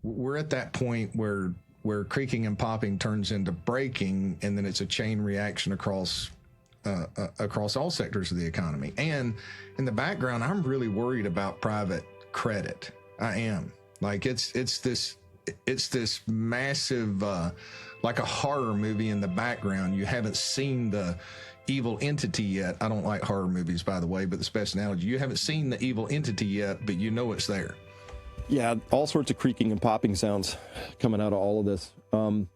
we're at that point where creaking and popping turns into breaking, and then it's a chain reaction across all sectors of the economy. And in the background, I'm really worried about private credit. I am. Like it's this massive, like a horror movie in the background. You haven't seen the evil entity yet. I don't like horror movies, by the way, but the best analogy, you haven't seen the evil entity yet, but you know it's there. Yeah, all sorts of creaking and popping sounds coming out of all of this. And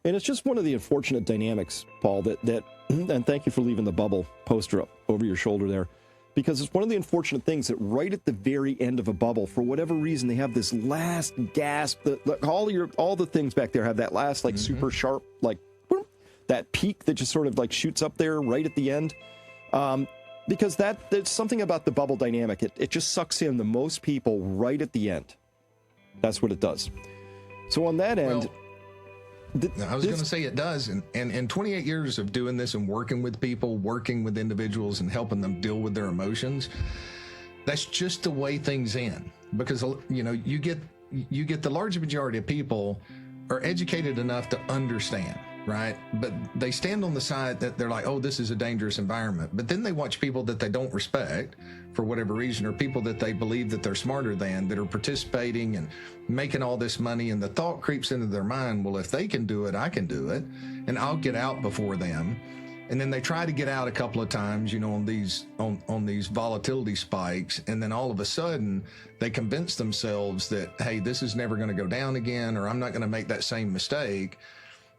it's just one of the unfortunate dynamics, Paul, that and thank you for leaving the bubble poster up over your shoulder there, because it's one of the unfortunate things that right at the very end of a bubble, for whatever reason, they have this last gasp. All the things back there have that last, like, super sharp, like, boom, that peak that just sort of, like, shoots up there right at the end. Because there's something about the bubble dynamic. It just sucks in the most people right at the end. That's what it does. So on that end... I was going to say it does. And in 28 years of doing this and working with people, working with individuals and helping them deal with their emotions, that's just the way things end. Because, you know, you get the large majority of people are educated enough to understand, right? But they stand on the side that they're like, oh, this is a dangerous environment. But then they watch people that they don't respect for whatever reason, or people that they believe that they're smarter than, that are participating and making all this money. And the thought creeps into their mind, well, if they can do it, I can do it, and I'll get out before them. And then they try to get out a couple of times, you know, on these volatility spikes. And then all of a sudden they convince themselves that, hey, this is never going to go down again, or I'm not going to make that same mistake.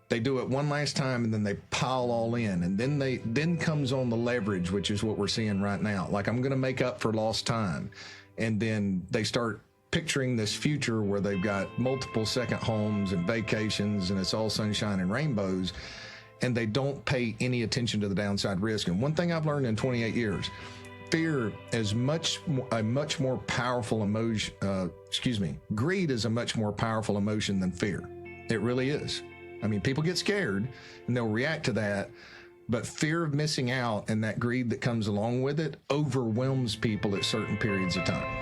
They do it one last time, and then they pile all in. And then comes on the leverage, which is what we're seeing right now. Like, I'm going to make up for lost time. And then they start picturing this future where they've got multiple second homes and vacations, and it's all sunshine and rainbows. And they don't pay any attention to the downside risk. And one thing I've learned in 28 years, fear is a much more powerful emotion. Greed is a much more powerful emotion than fear. It really is. I mean, people get scared and they'll react to that, but fear of missing out and that greed that comes along with it overwhelms people at certain periods of time.